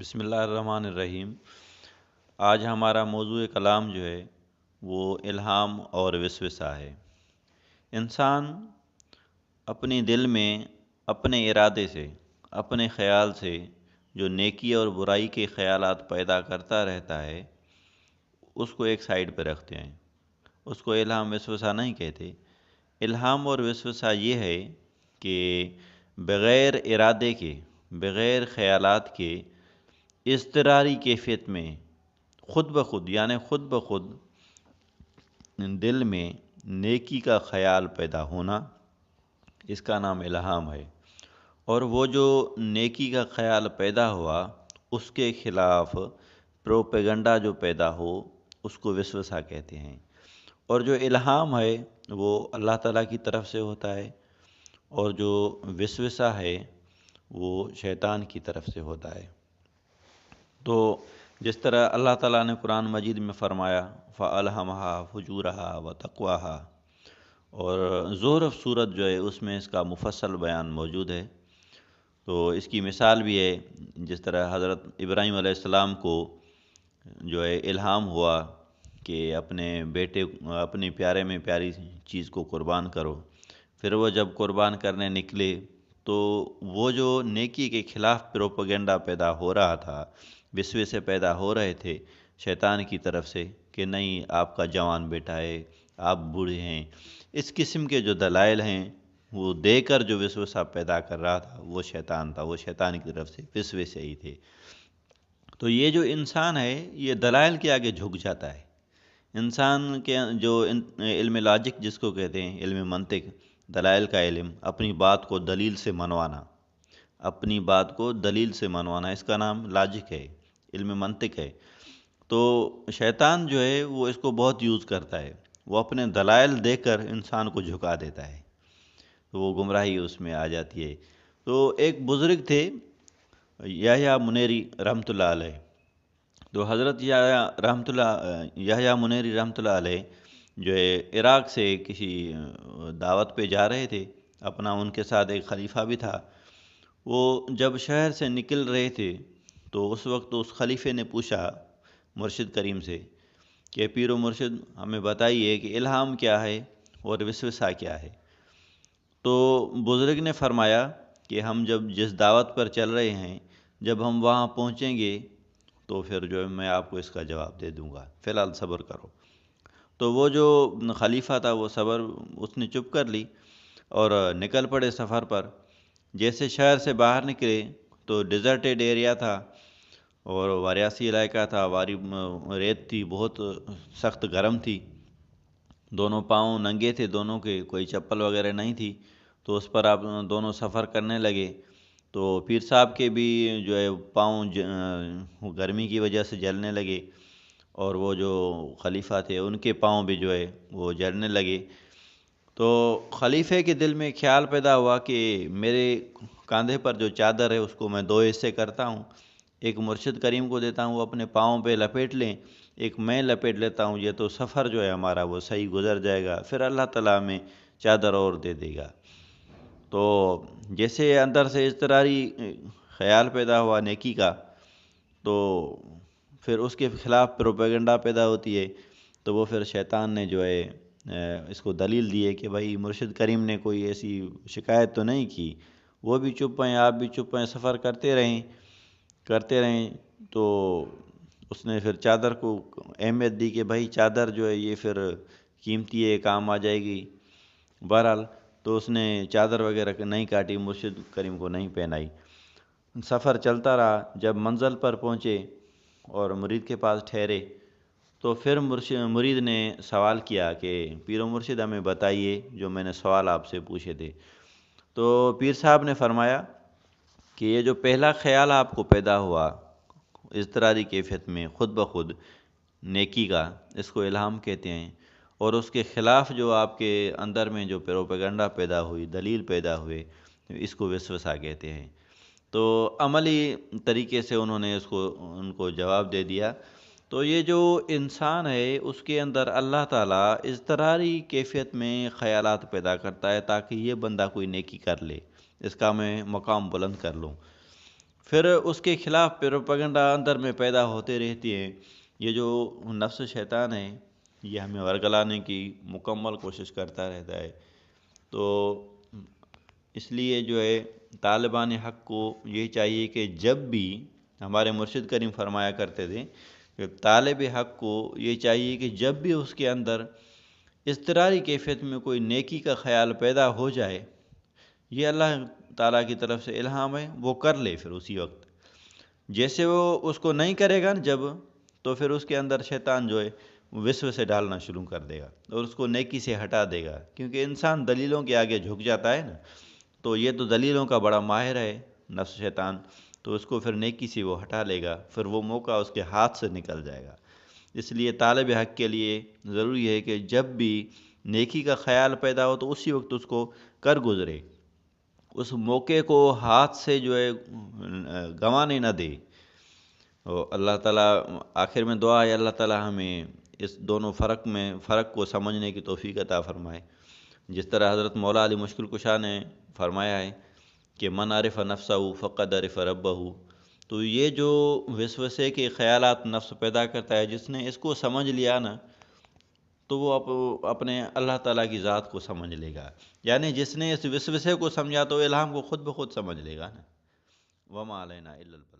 بسم اللہ الرحمن الرحیم۔ آج ہمارا موضوع کلام جو ہے وہ الہام اور وسوسہ ہے۔ انسان اپنے دل میں اپنے ارادے سے، اپنے خیال سے جو نیکی اور برائی کے خیالات پیدا کرتا رہتا ہے اس کو ایک سائیڈ پہ رکھتے ہیں، اس کو الہام وسوسہ نہیں کہتے۔ الہام اور وسوسہ یہ ہے کہ بغیر ارادے کے، بغیر خیالات کے اضطراری کیفیت میں خود بخود یعنی خود بخود دل میں نیکی کا خیال پیدا ہونا، اس کا نام الہام ہے۔ اور وہ جو نیکی کا خیال پیدا ہوا اس کے خلاف پروپیگنڈا جو پیدا ہو اس کو وسوسہ کہتے ہیں۔ اور جو الہام ہے وہ اللہ تعالیٰ کی طرف سے ہوتا ہے، اور جو وسوسہ ہے وہ شیطان کی طرف سے ہوتا ہے۔ تو جس طرح اللہ تعالیٰ نے قرآن مجید میں فرمایا فَأَلْهَمَهَا فُجُورَهَا وَتَقْوَاهَا، اور زخرف سورت جو ہے اس میں اس کا مفصل بیان موجود ہے۔ تو اس کی مثال بھی ہے، جس طرح حضرت ابراہیم علیہ السلام کو جو ہے الہام ہوا کہ اپنے بیٹے، اپنی پیارے میں پیاری چیز کو قربان کرو، پھر وہ جب قربان کرنے نکلے تو وہ جو نیکی کے خلاف پروپیگنڈا پیدا ہو رہا تھا، وسوسے پیدا ہو رہے تھے شیطان کی طرف سے کہ نہیں آپ کا جوان بیٹا ہے، آپ بوڑھے ہیں، اس قسم کے جو دلائل ہیں وہ دے کر جو وسوسہ پیدا کر رہا تھا وہ شیطان تھا، وہ شیطان کی طرف سے وسوسے ہی تھے۔ تو یہ جو انسان ہے یہ دلائل کے آگے جھک جاتا ہے۔ انسان کے جو علم لاجک جس کو کہتے ہیں، علم منطق، دلائل کا علم، اپنی بات کو دلیل سے منوانا، اپنی بات کو دلیل سے منوانا، اس کا نام لاجک ہے، علم منطق ہے۔ تو شیطان جو ہے وہ اس کو بہت یوز کرتا ہے، وہ اپنے دلائل دے کر انسان کو جھکا دیتا ہے، تو وہ گمراہی اس میں آ جاتی ہے۔ تو ایک بزرگ تھے یحییٰ منیری رحمۃ اللہ علیہ، تو حضرت یحییٰ منیری رحمۃ اللہ علیہ جو ہے عراق سے کسی دعوت پہ جا رہے تھے، اپنا ان کے ساتھ ایک خلیفہ بھی تھا۔ وہ جب شہر سے نکل رہے تھے تو اس وقت اس خلیفے نے پوچھا مرشد کریم سے کہ پیر و مرشد ہمیں بتائیے کہ الہام کیا ہے اور وسوسہ کیا ہے۔ تو بزرگ نے فرمایا کہ ہم جب جس دعوت پر چل رہے ہیں، جب ہم وہاں پہنچیں گے تو پھر جو ہے میں آپ کو اس کا جواب دے دوں گا، فی الحال صبر کرو۔ تو وہ جو خلیفہ تھا وہ صبر اس نے چپ کر لی اور نکل پڑے سفر پر۔ جیسے شہر سے باہر نکلے تو ڈیزرٹیڈ ایریا تھا اور واریاسی علاقہ تھا، ریت تھی، بہت سخت گرم تھی، دونوں پاؤں ننگے تھے دونوں کے، کوئی چپل وغیرہ نہیں تھی۔ تو اس پر آپ دونوں سفر کرنے لگے تو پیر صاحب کے بھی جو ہے پاؤں گرمی کی وجہ سے جلنے لگے، اور وہ جو خلیفہ تھے ان کے پاؤں بھی جو ہے وہ جلنے لگے۔ تو خلیفے کے دل میں خیال پیدا ہوا کہ میرے کاندھے پر جو چادر ہے اس کو میں دو حصے کرتا ہوں، ایک مرشد کریم کو دیتا ہوں وہ اپنے پاؤں پہ لپیٹ لیں، ایک میں لپیٹ لیتا ہوں، یہ تو سفر جو ہے ہمارا وہ صحیح گزر جائے گا، پھر اللہ تعالیٰ ہمیں چادر اور دے دے گا۔ تو جیسے اندر سے اضطراری خیال پیدا ہوا نیکی کا، تو پھر اس کے خلاف پروپیگنڈا پیدا ہوتی ہے، تو وہ پھر شیطان نے جو ہے اس کو دلیل دی ہے کہ بھائی مرشد کریم نے کوئی ایسی شکایت تو نہیں کی، وہ بھی چپ ہیں، آپ بھی چپ ہیں، سفر کرتے رہیں کرتے رہیں۔ تو اس نے پھر چادر کو اہمیت دی کہ بھائی چادر جو ہے یہ پھر قیمتی ہے، کام آ جائے گی۔ بہرحال تو اس نے چادر وغیرہ نہیں کاٹی، مرشد کریم کو نہیں پہنائی۔ سفر چلتا رہا، جب منزل پر پہنچے اور مرید کے پاس ٹھہرے تو پھر مرید نے سوال کیا کہ پیر و مرشد ہمیں بتائیے جو میں نے سوال آپ سے پوچھے تھے۔ تو پیر صاحب نے فرمایا کہ یہ جو پہلا خیال آپ کو پیدا ہوا اضطراری کیفیت میں خود بخود نیکی کا، اس کو الہام کہتے ہیں، اور اس کے خلاف جو آپ کے اندر میں جو پروپیگنڈا پیدا ہوئی، دلیل پیدا ہوئے، اس کو وسوسہ کہتے ہیں۔ تو عملی طریقے سے انہوں نے ان کو جواب دے دیا۔ تو یہ جو انسان ہے اس کے اندر اللہ تعالیٰ اضطراری کیفیت میں خیالات پیدا کرتا ہے تاکہ یہ بندہ کوئی نیکی کر لے، اس کا میں مقام بلند کر لوں۔ پھر اس کے خلاف پروپیگنڈا اندر میں پیدا ہوتے رہتی ہیں۔ یہ جو نفس شیطان ہے یہ ہمیں ورگلانے کی مکمل کوشش کرتا رہتا ہے۔ تو اس لیے جو ہے طالبان حق کو یہ چاہیے کہ جب بھی، ہمارے مرشد کریم فرمایا کرتے تھے کہ طالب حق کو یہ چاہیے کہ جب بھی اس کے اندر اضطراری کیفیت میں کوئی نیکی کا خیال پیدا ہو جائے، یہ اللہ تعالیٰ کی طرف سے الہام ہے، وہ کر لے پھر اسی وقت۔ جیسے وہ اس کو نہیں کرے گا جب، تو پھر اس کے اندر شیطان جو ہے وسوسے ڈالنا شروع کر دے گا اور اس کو نیکی سے ہٹا دے گا، کیونکہ انسان دلیلوں کے آگے جھک جاتا ہے نا، تو یہ تو دلیلوں کا بڑا ماہر ہے نفس شیطان، تو اس کو پھر نیکی سے وہ ہٹا لے گا، پھر وہ موقع اس کے ہاتھ سے نکل جائے گا۔ اس لیے طالب حق کے لیے ضروری ہے کہ جب بھی نیکی کا خیال پیدا ہو تو اسی وقت اس کو کر گزرے، اس موقع کو ہاتھ سے جو ہے گنوانے نہ دے۔ اور اللہ تعالیٰ آخر میں دعا ہے اللہ تعالیٰ ہمیں اس دونوں فرق کو سمجھنے کی توفیق عطا فرمائے۔ جس طرح حضرت مولا علی مشکل کشا نے فرمایا ہے کہ من عرف نفسہ فقد عرف ربہ، تو یہ جو وسوسے کے خیالات نفس پیدا کرتا ہے، جس نے اس کو سمجھ لیا نا، تو وہ اپنے اللہ تعالیٰ کی ذات کو سمجھ لے گا۔ یعنی جس نے اس وسوسے کو سمجھا تو الہام کو خود بخود سمجھ لے گا نا۔ وما علینا الا البلاغ۔